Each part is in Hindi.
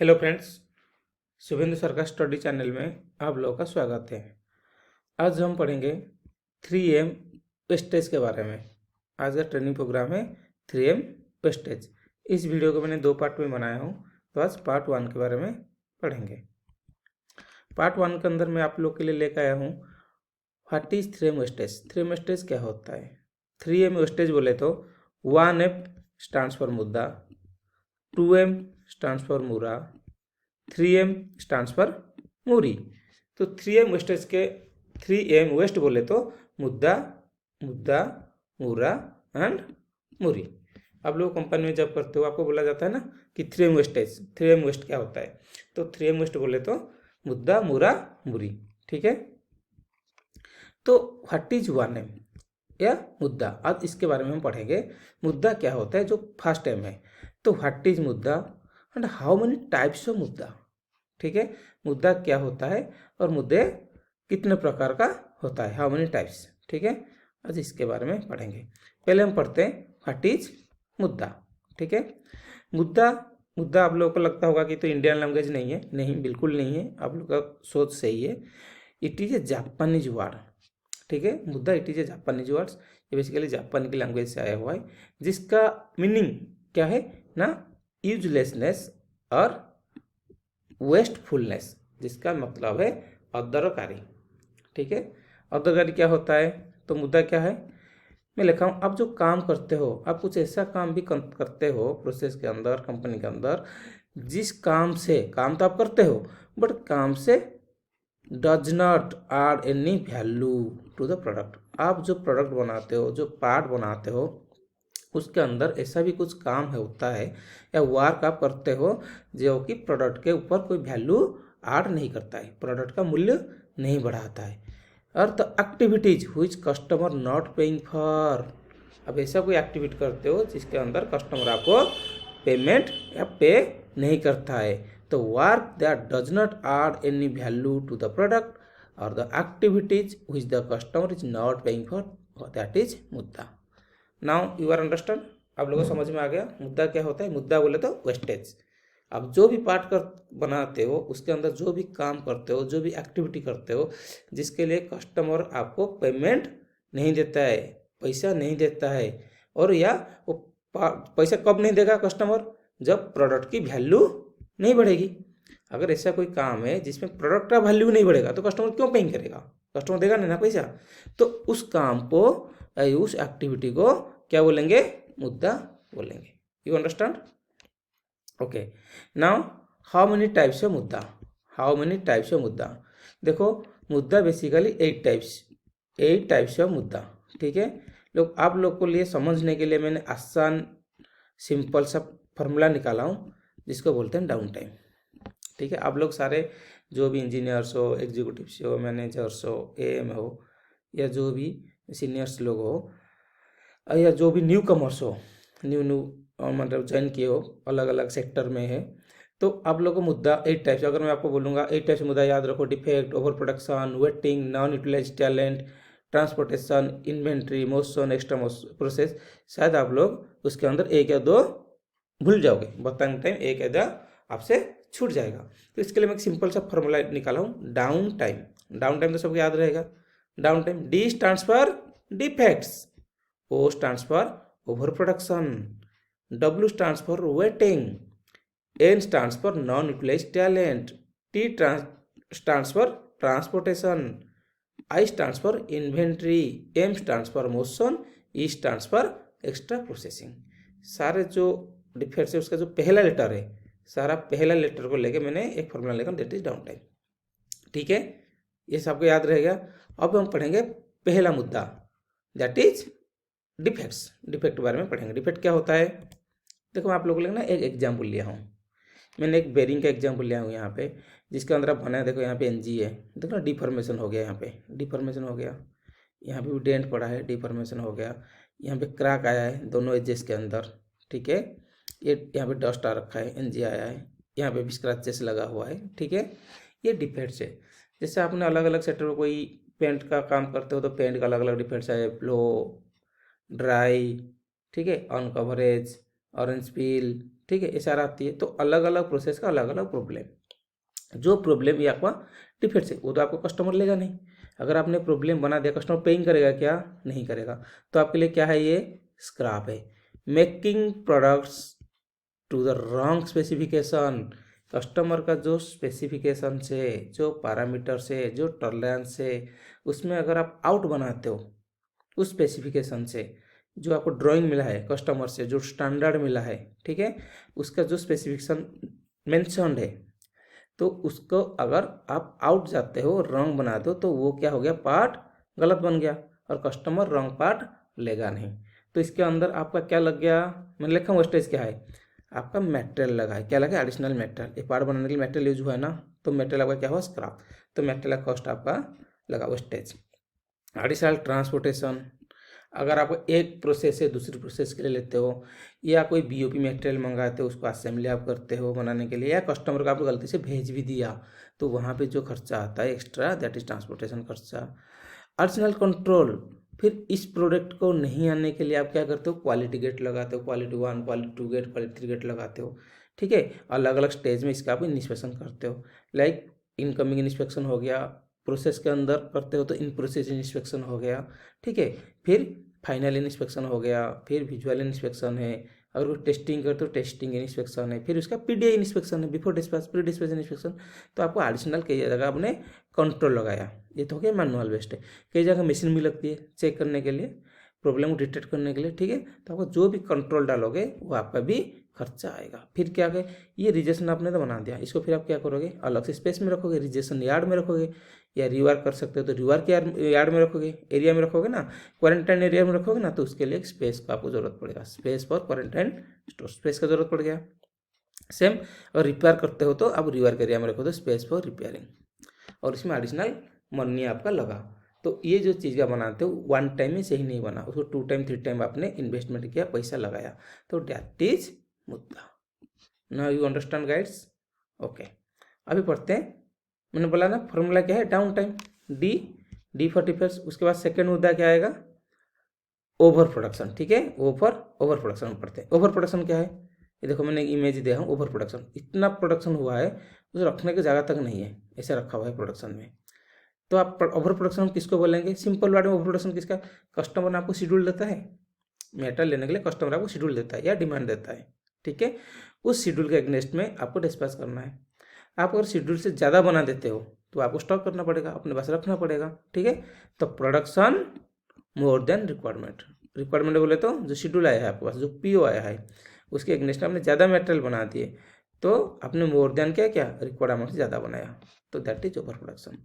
हेलो फ्रेंड्स, शुभेंदु सर का स्टडी चैनल में आप लोगों का स्वागत है। आज हम पढ़ेंगे 3M वेस्टेज के बारे में। आज का ट्रेनिंग प्रोग्राम है 3M वेस्टेज। इस वीडियो को मैंने 2 पार्ट में बनाया हूँ, तो आज पार्ट 1 के बारे में पढ़ेंगे। पार्ट 1 के अंदर मैं आप लोग के लिए लेकर आया हूँ what is 3M wastage. 3M wastage क्या होता है? 3M वेस्टेज बोले तो 1M stands for muda, 2M stands for mura, 3M stands for muri. तो 3M वेस्टेज के 3M वेस्ट बोले तो मुद्दा, मुद्दा, मूरा एंड मूरी। आप लोग कंपनी में जब करते हो आपको बोला जाता है ना कि 3M वेस्टेज, 3M वेस्ट क्या होता है? तो 3M वेस्ट बोले तो मुद्दा, मूरा, मूरी। ठीक है। तो व्हाट इज 1M या मुद्दा, आज इसके बारे में हम पढ़ेंगे। मुद्दा क्या होता है, जो फर्स्ट एम है। तो व्हाट इज मुद्दा and how many types of मुद्दा। ठीक है, मुद्दा क्या होता है और मुद्दे कितने प्रकार का होता है, हाउ मेनी टाइप्स। ठीक है, आज इसके बारे में पढ़ेंगे। पहले हम पढ़ते हैं व्हाट इज मुद्दा। ठीक है, मुद्दा मुद्दा आप लोगों को लगता होगा कि तो इंडियन लैंग्वेज नहीं है। नहीं, बिल्कुल नहीं है, आप लोग का सोच सही है। It is a Japanese word. ठीक है, मुद्दा it is a Japanese words. ये बेसिकली जापान की लैंग्वेज से आया हुआ है, जिसका मीनिंग क्या है ना, यूजलेसनेस और वेस्टफुलनेस, जिसका मतलब है अदरकारी। ठीक है, अदरकारी क्या होता है? तो मुद्दा क्या है, मैं लिखा हूँ, आप जो काम करते हो, आप कुछ ऐसा काम भी करते हो प्रोसेस के अंदर, कंपनी के अंदर, जिस काम से, काम तो आप करते हो बट काम से does not add any value to the product. आप जो प्रोडक्ट बनाते हो, जो पार्ट बनाते हो, उसके अंदर ऐसा भी कुछ काम है होता है या वर्क आप करते हो जो कि प्रोडक्ट के ऊपर कोई वैल्यू ऐड नहीं करता है, प्रोडक्ट का मूल्य नहीं बढ़ाता है। और the activities which customer not paying for. अब ऐसा कोई एक्टिविटी करते हो जिसके अंदर कस्टमर आपको पेमेंट या पे नहीं करता है, तो work that does not add any value to the product और the activities which the customer is not paying for, that is muda. Now you are understand, आप लोगों को समझ में आ गया मुद्दा क्या होता है। मुद्दा बोले तो वेस्टेज। आप जो भी पार्ट कर बनाते हो, उसके अंदर जो भी काम करते हो, जो भी एक्टिविटी करते हो, जिसके लिए कस्टमर आपको पेमेंट नहीं देता है, पैसा नहीं देता है, और या वो पैसा कब नहीं देगा कस्टमर, जब प्रोडक्ट की वैल्यू नहीं बढ़ेगी। अगर ऐसा कोई काम है जिसमें प्रोडक्ट का वैल्यू नहीं बढ़ेगा तो कस्टमर क्यों पेइंग करेगा? कस्टमर देगा नहीं ना पैसा। तो उस काम को, उस एक्टिविटी को क्या बोलेंगे? मुद्दा बोलेंगे। You understand? Okay, now how many types of मुद्दा। हाउ मेनी टाइप्स ऑफ मुद्दा, देखो मुद्दा बेसिकली 8 टाइप्स ऑफ मुद्दा। ठीक है, लोग आप लोग को लिए समझने के लिए मैंने आसान सिंपल सा फॉर्मूला निकाला हूँ, जिसको बोलते हैं डाउन टाइम। ठीक है, आप लोग सारे जो भी इंजीनियर्स हो, एग्जीक्यूटिव्स हो, मैनेजर्स हो, एएम हो, या जो भी सीनियर्स लोग हो, या जो भी न्यू कमर्स हो, न्यू मतलब ज्वाइन किए हो, अलग अलग सेक्टर में है, तो आप लोगों को मुद्दा 8 टाइप्स, अगर मैं आपको बोलूँगा 8 टाइप्स मुद्दा याद रखो: defect, over production, waiting, non utilize talent, transportation, inventory, motion, extra process, शायद आप लोग उसके अंदर 1 या 2 भूल जाओगे, बताने टाइम 1 या 2 आपसे छूट जाएगा। तो इसके लिए मैं एक सिंपल सा फॉर्मूला निकाला हूँ, डाउन टाइम। डाउन टाइम तो सबको याद रहेगा। Down time, D stands for defects, O stands for overproduction, W stands for waiting, N stands for non-utilized talent, T stands for transportation, I stands for inventory, M stands for motion, E stands for extra processing। सारे जो डिफेक्ट्स है उसका जो पहला लेटर है, सारा पहला लेटर को लेके मैंने एक फॉर्मूला लेकर, दैट इज डाउन टाइम। ठीक है, ये सबको याद रहेगा। अब हम पढ़ेंगे पहला मुद्दा, दैट इज डिफेक्ट्स। डिफेक्ट के बारे में पढ़ेंगे। डिफेक्ट क्या होता है? देखो मैं आप लोगों के लिए ना एक एग्जाम्पल लिया हूँ, मैंने एक बेरिंग का एग्जाम्पल लिया हूँ यहाँ पे, जिसके अंदर आप बनाया, देखो यहाँ पे एनजी है, देखो ना डिफॉर्मेशन हो गया, यहाँ पे डिफॉर्मेशन हो गया, यहाँ पे भी डेंट पड़ा है, डिफॉर्मेशन हो गया, यहाँ पे क्रैक आया है दोनों एजेस के अंदर। ठीक है, ये यहाँ पे डस्ट आ रखा है, एनजी आया है, यहाँ पे भी स्क्रैचेस लगा हुआ है। ठीक है, ये डिफेक्ट्स है। जैसे आपने अलग अलग सेक्टर में कोई पेंट का काम करते हो तो पेंट का अलग अलग डिफेक्ट्स है, फ्लो, ड्राई, ठीक है, ऑन कवरेज, ऑरेंज पील, ठीक है, एसआर आती है। तो अलग अलग प्रोसेस का अलग अलग प्रॉब्लम। जो प्रॉब्लम ये आपका डिफेक्ट है वो तो आपको कस्टमर लेगा नहीं। अगर आपने प्रॉब्लम बना दिया, कस्टमर पेइंग करेगा क्या? नहीं करेगा। तो आपके लिए क्या है? ये स्क्रैप है। Making products to the wrong specification. Customer का जो स्पेसिफिकेशन से, जो पैरामीटर से, जो टॉलरेंस से, उसमें अगर आप आउट बनाते हो उस स्पेसिफिकेशन से, जो आपको ड्राइंग मिला है कस्टमर से, जो स्टैंडर्ड मिला है, ठीक है, उसका जो स्पेसिफिकेशन मेंशन्ड है, तो उसको अगर आप आउट जाते हो, रॉन्ग बनाते हो, तो वो क्या हो गया? पार्ट गलत बन गया और कस्टमर रॉन्ग पार्ट लेगा नहीं। तो इसके अंदर आपका क्या लग गया? मैंने लिखा हूँ स्टेज क्या है आपका? मेटेरियल लगा है। क्या लगा? Additional material. ये पार्ट बनाने के लिए मेटेरियल यूज हुआ है ना, तो मेटेरियल आपका क्या हुआ? स्क्रैप। तो मेटेरियल का कॉस्ट आपका लगा वेस्टेज। एडिशनल ट्रांसपोर्टेशन, अगर आप एक प्रोसेस से दूसरी प्रोसेस के लिए लेते हो, या कोई बीओपी मटेरियल मंगाते हो, उसको असेंबली आप करते हो बनाने के लिए, या कस्टमर को आपको गलती से भेज भी दिया, तो वहाँ पे जो खर्चा आता है एक्स्ट्रा, दैट इज ट्रांसपोर्टेशन खर्चा। एडिशनल कंट्रोल, फिर इस प्रोडक्ट को नहीं आने के लिए आप क्या करते हो? क्वालिटी गेट लगाते हो, quality 1, quality 2 gate, quality 3 gate लगाते हो, ठीक है। अलग अलग स्टेज में इसका आप इंस्पेक्शन करते हो। लाइक इनकमिंग इंस्पेक्शन हो गया, प्रोसेस के अंदर करते हो तो इन प्रोसेस इंस्पेक्शन हो गया, ठीक है। फिर फाइनल इंस्पेक्शन हो गया, फिर विजुअल इंस्पेक्शन है, अगर कोई टेस्टिंग करते हो टेस्टिंग इंस्पेक्शन है, फिर उसका पीडीआई इंस्पेक्शन है, before dispatch, pre dispatch inspection. तो आपको एडिशनल कई जगह आपने कंट्रोल लगाया। ये तो हो गया मैनुअल बेस्ड है। कई जगह मशीन भी लगती है चेक करने के लिए, प्रॉब्लम को डिटेक्ट करने के लिए, ठीक है। तो आपको जो भी कंट्रोल डालोगे वो आपका भी खर्चा आएगा। फिर क्या है, ये रिजेक्शन आपने तो बना दिया, इसको फिर आप क्या करोगे? अलग से स्पेस में रखोगे, रिजेक्शन यार्ड में रखोगे, या रिवर्क कर सकते हो तो रिवर्क यार्ड में रखोगे, एरिया में रखोगे ना, क्वारंटाइन एरिया में रखोगे ना, तो उसके लिए एक स्पेस का आपको जरूरत पड़ेगा। Space for quarantine store, space का जरूरत पड़ गया। सेम अगर रिपेयर करते हो तो आप रिवर्क एरिया में रखो तो स्पेस फॉर रिपेयरिंग, और इसमें एडिशनल मनी आपका लगा। तो ये जो चीज़ का बनाते हो वन टाइम में सही नहीं बना, उसको 2 टाइम 3 टाइम आपने इन्वेस्टमेंट किया, पैसा लगाया, तो that is muda. Now you understand guides? Okay, अभी पढ़ते हैं। मैंने बोला ना फॉर्मूला क्या है? Down time, D for defects. उसके बाद सेकेंड मुद्दा क्या आएगा? ओवर प्रोडक्शन, ठीक है। ओवर प्रोडक्शन पढ़ते हैं। ओवर प्रोडक्शन क्या है? ये देखो मैंने इमेज दिया हूँ। ओवर प्रोडक्शन, इतना प्रोडक्शन हुआ है उसे रखने की जगह तक नहीं है, ऐसे रखा हुआ है प्रोडक्शन में। तो आप ओवर प्रोडक्शन हम किसको बोलेंगे? सिंपल वर्ड में ओवर प्रोडक्शन किसका? कस्टमर ने आपको शेड्यूल देता है, मेटल लेने के लिए कस्टमर आपको शेड्यूल देता है या डिमांड देता है, ठीक है। उस शेड्यूल के अगेंस्ट में आपको डिस्पैच करना है। आप अगर शेड्यूल से ज़्यादा बना देते हो तो आपको स्टॉक करना पड़ेगा, अपने पास रखना पड़ेगा, ठीक है। तो production more than requirement. Requirement बोले तो जो शेड्यूल आया है आपके पास, जो पीओ आया है, उसके अगेंस्ट में आपने ज़्यादा मटेरियल बना दिए, तो आपने मोर देन क्या रिक्वायरमेंट से ज़्यादा बनाया, तो दैट इज ओवर प्रोडक्शन।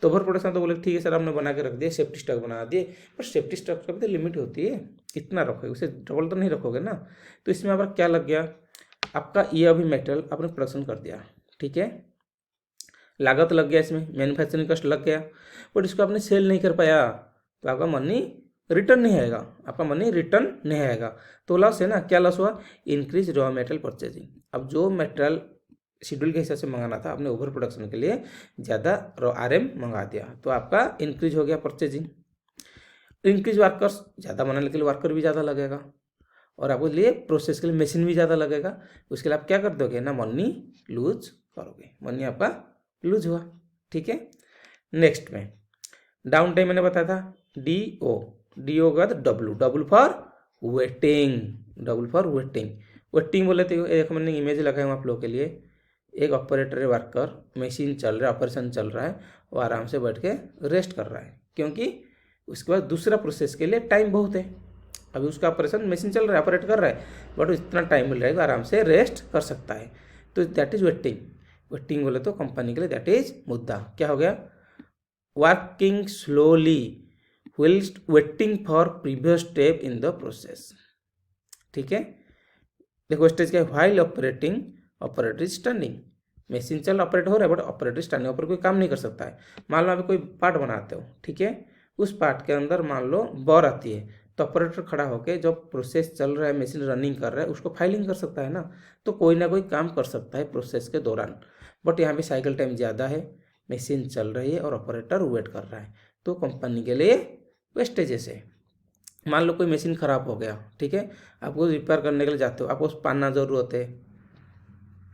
तो ओवर प्रोडक्शन तो बोले ठीक है सर आपने बना के रख दिया, सेफ्टी स्टॉक बना दिए, पर सेफ्टी स्टॉक का भी तो लिमिट होती है, कितना रखोगे, उसे डबल तो नहीं रखोगे ना। तो इसमें आपका क्या लग गया? आपका ये अभी मेटेरियल आपने प्रोडक्शन कर दिया, ठीक है, लागत लग गया, इसमें मैन्युफैक्चरिंग कॉस्ट लग गया, बट इसको आपने सेल नहीं कर पाया, तो आपका मनी रिटर्न नहीं आएगा, आपका मनी रिटर्न नहीं आएगा। तो लॉस है ना। क्या लॉस हुआ? Increase raw material purchasing. अब जो मेटेरियल शेड्यूल के हिसाब से मंगाना था आपने ओवर प्रोडक्शन के लिए ज़्यादा RM मंगा दिया, तो आपका इंक्रीज हो गया परचेजिंग। इंक्रीज वर्कर्स, ज़्यादा बनाने के लिए वर्कर भी ज़्यादा लगेगा, और आपको लिए प्रोसेस के लिए मशीन भी ज़्यादा लगेगा। उसके लिए आप क्या कर दोगे ना, मनी लूज करोगे, मनी आपका लूज हुआ, ठीक है। नेक्स्ट में डाउन टाइम मैंने बताया था डी ओ का W for waiting, W for waiting. Waiting बोले तो एक मैंने इमेज लगाया हूँ आप लोगों के लिए। एक ऑपरेटर है, वर्कर, मशीन चल रहा है, ऑपरेशन चल रहा है, वो आराम से बैठ के रेस्ट कर रहा है, क्योंकि उसके बाद दूसरा प्रोसेस के लिए टाइम बहुत है। अभी उसका ऑपरेशन मशीन चल रहा है, ऑपरेट कर रहा है, बट इतना टाइम मिल रहेगा, आराम से रेस्ट कर सकता है, तो दैट इज वेटिंग। वेटिंग बोले तो कंपनी के लिए दैट इज मुद्दा। क्या हो गया? Working slowly whilst waiting for previous step in the process, ठीक है। देखो स्टेज क्या है? While operating, operator is standing, machine चल ऑपरेट हो रहा है, बट ऑपरेटर स्टैंडिंग, ऊपर कोई काम नहीं कर सकता है। मान लो आप कोई पार्ट बनाते हो, ठीक है, उस पार्ट के अंदर मान लो बॉर आती है, तो ऑपरेटर खड़ा होकर जब प्रोसेस चल रहा है, मशीन रनिंग कर रहा है, उसको फाइलिंग कर सकता है ना, तो कोई ना कोई काम कर सकता है प्रोसेस के दौरान। बट यहाँ पे साइकिल टाइम ज़्यादा है, मशीन चल रही है और ऑपरेटर वेट कर रहा है, तो कंपनी के लिए वेस्टेजेस है। मान लो कोई मशीन ख़राब हो गया, ठीक है, आपको रिपेयर करने के लिए जाते हो, आपको पाना ज़रूरत है,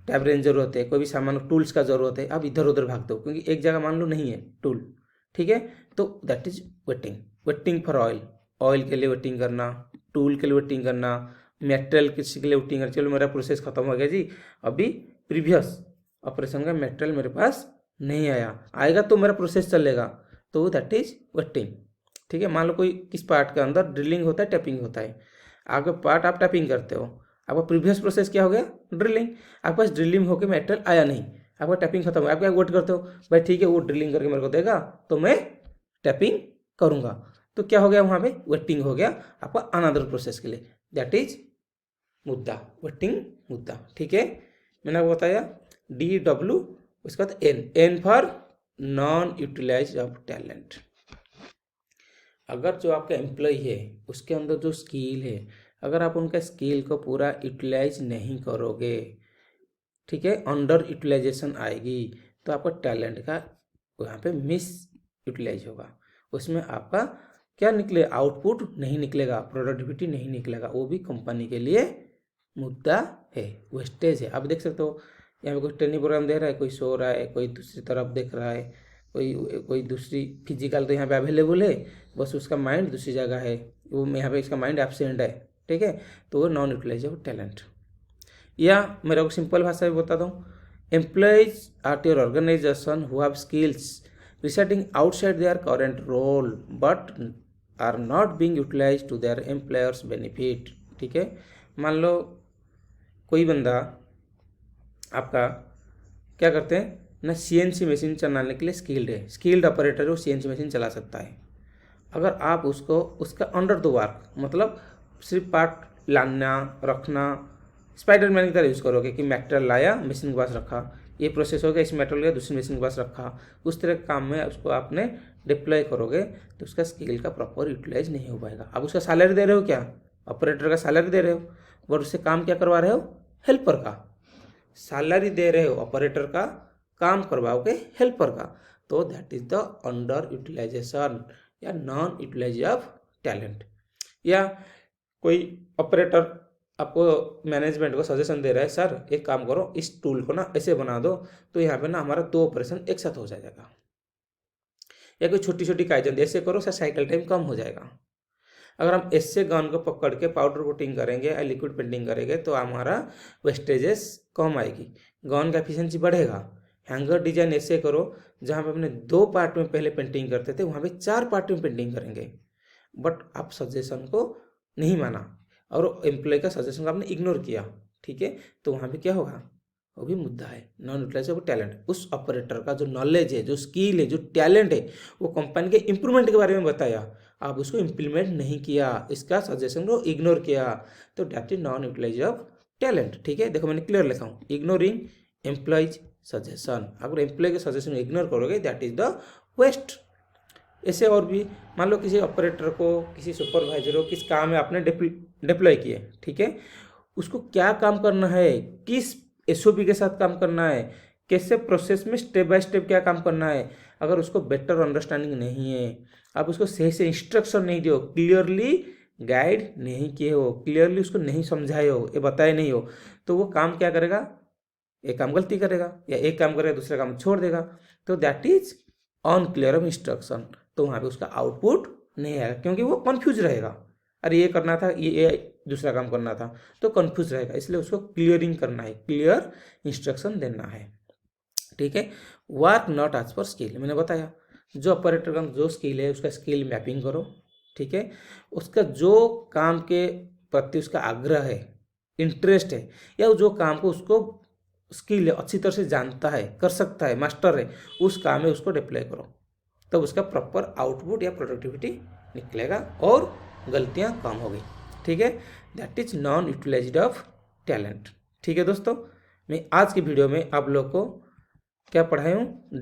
टैब रेंज ज़रूरत है, कोई भी सामान टूल्स का ज़रूरत है, आप इधर उधर भागते हो क्योंकि एक जगह मान लो नहीं है टूल, ठीक है, तो that is waiting. Waiting for oil, oil के लिए वेटिंग करना, टूल के लिए वेटिंग करना, मेटेरियल किसी के लिए वेटिंग करना। चलो मेरा प्रोसेस खत्म हो गया जी, अभी प्रीवियस ऑपरेशन का मेटेरियल मेरे पास नहीं आया, आएगा तो मेरा प्रोसेस चलेगा, तो दैट इज वेटिंग, ठीक है। मान लो कोई किस पार्ट के अंदर ड्रिलिंग होता है, टैपिंग होता है, आपका पार्ट आप टैपिंग करते हो, आपका प्रीवियस प्रोसेस क्या हो गया, ड्रिलिंग। आपके पास ड्रिलिंग होकर मेटेरियल आया नहीं, आपका टैपिंग खत्म हो गया, आप क्या वेट करते हो, भाई ठीक है वो ड्रिलिंग करके मेरे को देगा तो मैं टैपिंग करूँगा, तो क्या हो गया वहाँ पे, वेटिंग हो गया आपका अनदर प्रोसेस के लिए, दैट इज मुद्दा, वेटिंग मुद्दा, ठीक है। मैंने आपको बताया DW, उसके बाद N for non utilize of talent. अगर जो आपका एम्प्लॉय है उसके अंदर जो स्किल है, अगर आप उनका स्किल को पूरा यूटिलाइज नहीं करोगे, ठीक है, अंडर यूटिलाइजेशन आएगी, तो आपका टैलेंट का यहाँ पे मिस यूटिलाइज होगा, उसमें आपका क्या निकले, आउटपुट नहीं निकलेगा, प्रोडक्टिविटी नहीं निकलेगा, वो भी कंपनी के लिए मुद्दा है, वेस्टेज है। आप देख सकते हो यहाँ पे कोई ट्रेनिंग प्रोग्राम दे रहा है, कोई सो रहा है, कोई दूसरी तरफ देख रहा है, कोई कोई दूसरी फिजिकल तो यहाँ पे अवेलेबल है, बस उसका माइंड दूसरी जगह है, वो यहाँ पे इसका माइंड एब्सेंट है, ठीक है, तो वो नॉन यूटिलाइजेबल टैलेंट। या मेरा को सिंपल भाषा में बताता हूँ, employees at your organization who have skills residing outside their current role but are not being utilized to their employers benefit, ठीक है। मान लो कोई बंदा आपका क्या करते हैं ना, CNC मशीन चलाने के लिए स्किल्ड है, स्किल्ड ऑपरेटर है, वो CNC मशीन चला सकता है। अगर आप उसको उसका अंडर द वर्क, मतलब सिर्फ पार्ट लाना रखना, स्पाइडरमैन की तरह यूज़ करोगे कि मेटेरियल लाया मशीन के पास रखा, ये प्रोसेस हो गया, इस मेटेरियल का दूसरी मशीन के पास रखा, उस तरह के काम में उसको आपने डिप्लॉय करोगे तो उसका स्किल का प्रॉपर यूटिलाइज नहीं हो पाएगा। अब उसका सैलरी दे रहे हो क्या, ऑपरेटर का सैलरी दे रहे हो, बट उससे काम क्या करवा रहे हो, हेल्पर का सैलरी दे रहे हो, ऑपरेटर का काम करवाओगे हेल्पर का, तो that is the under utilization या नॉन यूटिलाइज ऑफ टैलेंट। या कोई ऑपरेटर आपको मैनेजमेंट को सजेशन दे रहा है, सर एक काम करो इस टूल को ना ऐसे बना दो तो यहाँ पे ना हमारा 2 ऑपरेशन एक साथ हो जाएगा, या कोई छोटी छोटी काइजन ऐसे करो सर साइकिल टाइम कम हो जाएगा। अगर हम ऐसे गन को पकड़ के पाउडर कोटिंग करेंगे या लिक्विड पेंटिंग करेंगे तो हमारा वेस्टेजेस कम आएगी, गन का एफिशिएंसी बढ़ेगा। हैंगर डिजाइन ऐसे करो जहाँ पे अपने 2 पार्ट में पहले पेंटिंग करते थे वहाँ पे 4 पार्ट में पेंटिंग करेंगे, बट आप सजेशन को नहीं माना और एम्प्लॉय का सजेशन को आपने इग्नोर किया, ठीक है, तो वहाँ पे क्या होगा, वो भी मुद्दा है, नॉन यूटिलाइजेबल टैलेंट। उस ऑपरेटर का जो नॉलेज है, जो स्किल है, जो टैलेंट है, वो कंपनी के इंप्रूवमेंट के बारे में बताया, आप उसको इम्प्लीमेंट नहीं किया, इसका सजेशन को इग्नोर किया, तो दैट इज नॉन यूटिलाइजेबल टैलेंट, ठीक है। देखो मैंने क्लियर लिखा हूँ, इग्नोरिंग एम्प्लॉयज सजेशन, अगर एम्प्लॉय के सजेशन को इग्नोर करोगे दैट इज द वेस्ट। ऐसे और भी मान लो किसी ऑपरेटर को, किसी सुपरवाइजर को किस काम में आपने डिप्लॉय किए, ठीक है, उसको क्या काम करना है, किस SOP के साथ काम करना है, कैसे प्रोसेस में स्टेप बाय स्टेप क्या काम करना है, अगर उसको बेटर अंडरस्टैंडिंग नहीं है, आप उसको सही से इंस्ट्रक्शन नहीं दियो, क्लियरली गाइड नहीं किए हो, क्लियरली उसको नहीं समझाए हो, ये बताए नहीं हो, तो वो काम क्या करेगा, एक काम गलती करेगा या एक काम करेगा दूसरा काम छोड़ देगा, तो that is unclear of instruction, तो वहाँ पे उसका आउटपुट नहीं आएगा क्योंकि वो कन्फ्यूज रहेगा, अरे ये करना था, ये दूसरा काम करना था, तो कन्फ्यूज रहेगा, इसलिए उसको क्लियरिंग करना है, क्लियर इंस्ट्रक्शन देना है, ठीक है। Work not as per skill, मैंने बताया जो ऑपरेटर का जो स्किल है उसका स्किल मैपिंग करो, ठीक है, उसका जो काम के प्रति उसका आग्रह है, इंटरेस्ट है, या जो काम को उसको स्किल है अच्छी तरह से जानता है, कर सकता है, मास्टर है, उस काम में उसको डिप्लॉय करो, तब उसका प्रॉपर आउटपुट या प्रोडक्टिविटी निकलेगा और गलतियां कम होगी, ठीक है। That is non utilized of talent, ठीक है दोस्तों। मैं आज की वीडियो में आप लोग को क्या पढ़ाया हूँ,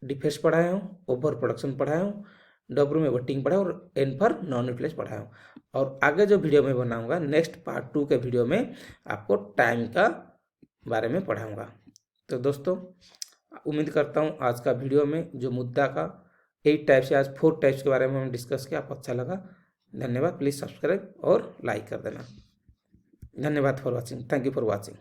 डिफेंस पढ़ाया हूँ, ओवर प्रोडक्शन पढ़ाया हूँ, W में वेटिंग पढ़ाया और N पर नॉन यूटिलाइज पढ़ाया हूँ, और आगे जो वीडियो में बनाऊंगा नेक्स्ट पार्ट 2 के वीडियो में आपको टाइम का बारे में पढ़ाऊंगा। तो दोस्तों उम्मीद करता हूँ आज का वीडियो में जो मुद्दा का 8 टाइप से आज 4 टाइप्स के बारे में हम डिस्कस किया आपको अच्छा लगा। धन्यवाद। प्लीज़ सब्सक्राइब और लाइक कर देना। धन्यवाद for watching. Thank you for watching.